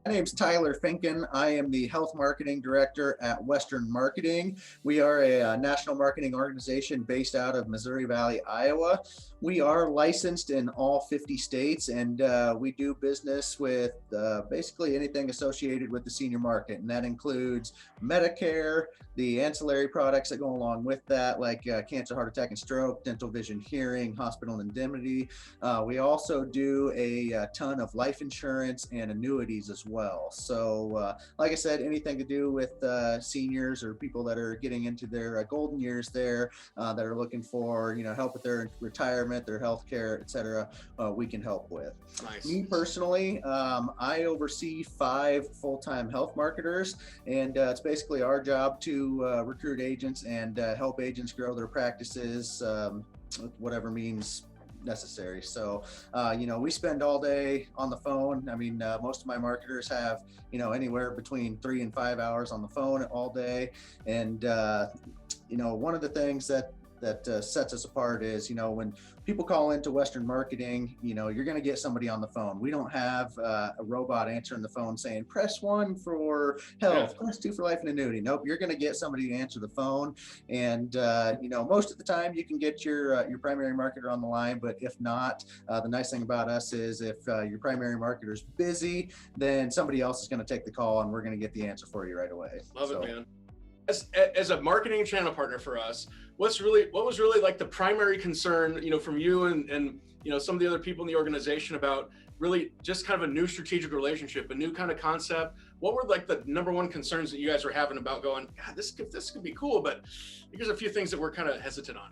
My name's Tyler Finken. I am the Health Marketing Director at Western Marketing. We are a national marketing organization based out of Missouri Valley, Iowa. We are licensed in all 50 states, and we do business with basically anything associated with the senior market. And that includes Medicare, the ancillary products that go along with that, like cancer, heart attack, and stroke, dental, vision, hearing, hospital indemnity. We also do a ton of life insurance and annuities as well. So like I said, anything to do with seniors or people that are getting into their golden years there, that are looking for help with their retirement, their health care, etc., we can help with. Nice. Me personally, I oversee 5 full-time health marketers, and it's basically our job to recruit agents and help agents grow their practices, whatever means necessary. So, we spend all day on the phone. I mean, most of my marketers have, anywhere between 3 and 5 hours on the phone all day. And, one of the things that sets us apart is, when people call into Western Marketing, you're going to get somebody on the phone. We don't have a robot answering the phone saying, press 1 for health, press 2 for life and annuity. Nope, you're going to get somebody to answer the phone. And, most of the time you can get your primary marketer on the line, but if not, the nice thing about us is if your primary marketer is busy, then somebody else is going to take the call and we're going to get the answer for you right away. Love it, man. As a marketing channel partner for us, what was really like the primary concern, from you and some of the other people in the organization about really just kind of a new strategic relationship, a new kind of concept? What were like the number one concerns that you guys were having about going, God, this could be cool, but here's a few things that we're kind of hesitant on?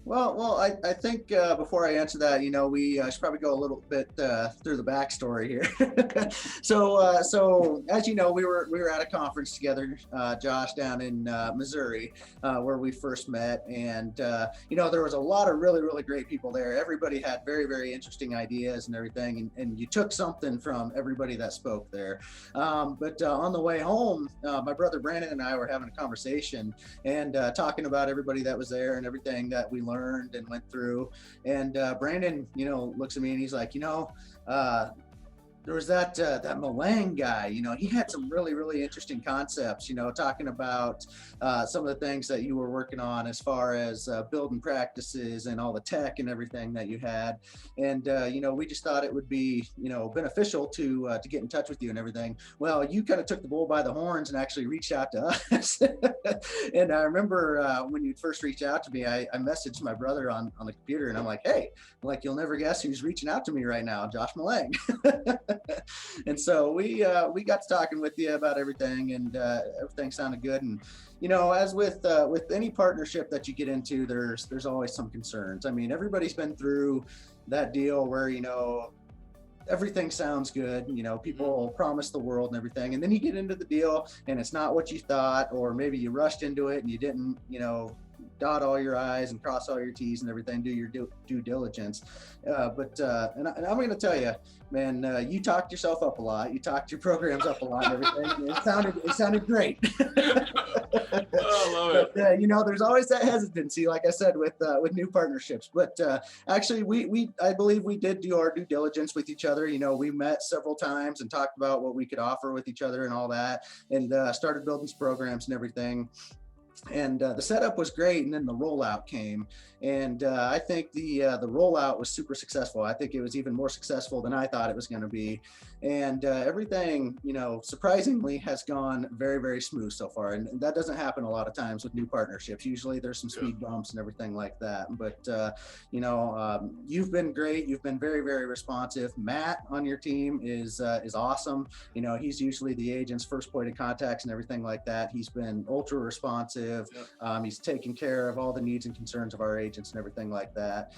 Well, I think before I answer that, we should probably go a little bit through the backstory here. So as you know, we were at a conference together, Josh, down in Missouri, where we first met, and there was a lot of really, really great people there. Everybody had very, very interesting ideas and everything, and you took something from everybody that spoke there. But on the way home, my brother Brandon and I were having a conversation and talking about everybody that was there and everything that we learned and went through. And Brandon, looks at me and he's like, there was that Malang guy, he had some really, really interesting concepts, talking about some of the things that you were working on as far as building practices and all the tech and everything that you had. And, we just thought it would be, beneficial to get in touch with you and everything. Well, you kind of took the bull by the horns and actually reached out to us. And I remember when you first reached out to me, I messaged my brother on the computer and I'm like, hey, you'll never guess who's reaching out to me right now, Josh Malang. And so we got to talking with you about everything, and everything sounded good. And as with any partnership that you get into, there's always some concerns. I mean, everybody's been through that deal where everything sounds good, people promise the world and everything, and then you get into the deal and it's not what you thought, or maybe you rushed into it and you didn't dot all your I's and cross all your T's and everything, do your due diligence. But I'm going to tell you, man, you talked yourself up a lot. You talked your programs up a lot and everything. It sounded great. I love it. But, there's always that hesitancy, like I said, with new partnerships. But actually, I believe we did do our due diligence with each other. We met several times and talked about what we could offer with each other and all that, and started building some programs and everything. And the setup was great, and then the rollout came, and I think the rollout was super successful. I think it was even more successful than I thought it was going to be, and everything, surprisingly, has gone very, very smooth so far. And that doesn't happen a lot of times with new partnerships. Usually, there's some speed bumps and everything like that. But you've been great. You've been very, very responsive. Matt on your team is awesome. He's usually the agent's first point of contacts and everything like that. He's been ultra responsive. He's taken care of all the needs and concerns of our agents and everything like that.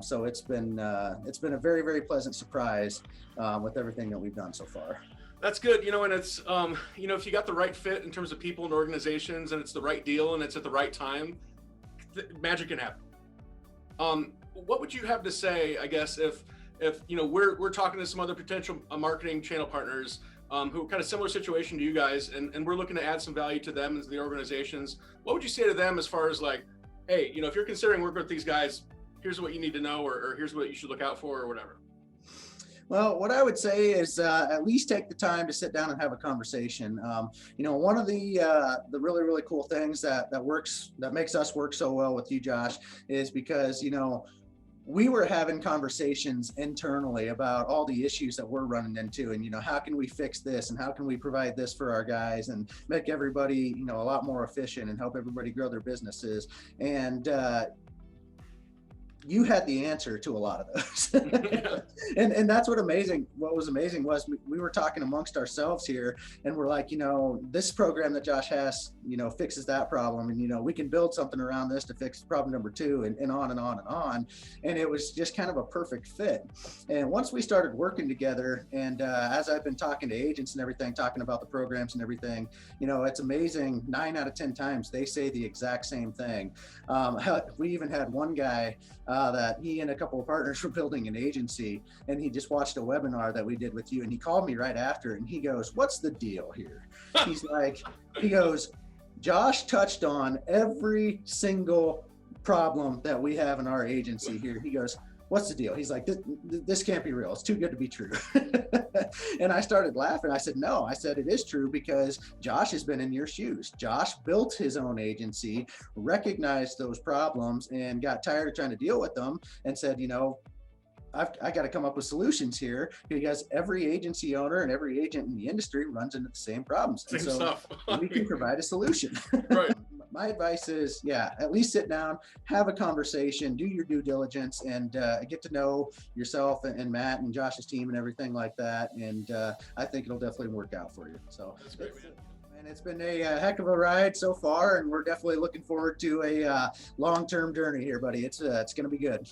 So it's been a very, very pleasant surprise with everything that we've done so far. That's good. And it's, if you got the right fit in terms of people and organizations, and it's the right deal and it's at the right time, magic can happen. What would you have to say, I guess, if we're talking to some other potential marketing channel partners who are kind of similar situation to you guys, and we're looking to add some value to them as the organizations? What would you say to them as far as like, hey, if you're considering working with these guys, here's what you need to know, or here's what you should look out for, or whatever? Well, what I would say is at least take the time to sit down and have a conversation. One of the really really cool things that makes us work so well with you, Josh, is because we were having conversations internally about all the issues that we're running into, and how can we fix this, and how can we provide this for our guys and make everybody a lot more efficient and help everybody grow their businesses. And you had the answer to a lot of those. and that's what was amazing was we were talking amongst ourselves here, and we're like, this program that Josh has, fixes that problem, and we can build something around this to fix problem number 2, and on and on and on. And it was just kind of a perfect fit. And once we started working together, and as I've been talking to agents and everything, talking about the programs and everything, it's amazing, 9 out of 10 times they say the exact same thing. We even had one guy that he and a couple of partners were building an agency, and he just watched a webinar that we did with you, and he called me right after, and he goes, "What's the deal here?" He goes, "Josh touched on every single problem that we have in our agency here." He goes, "What's the deal?" He's like, this can't be real. It's too good to be true." And I started laughing. I said, "No," I said, "it is true, because Josh has been in your shoes. Josh built his own agency, recognized those problems, and got tired of trying to deal with them, and said, I got to come up with solutions here, because every agency owner and every agent in the industry runs into the same problems. Same stuff. We can provide a solution." Right. My advice is, at least sit down, have a conversation, do your due diligence, and get to know yourself and Matt and Josh's team and everything like that. And I think it'll definitely work out for you. So that's great, man. And it's been a heck of a ride so far, and we're definitely looking forward to a long-term journey here, buddy. It's going to be good.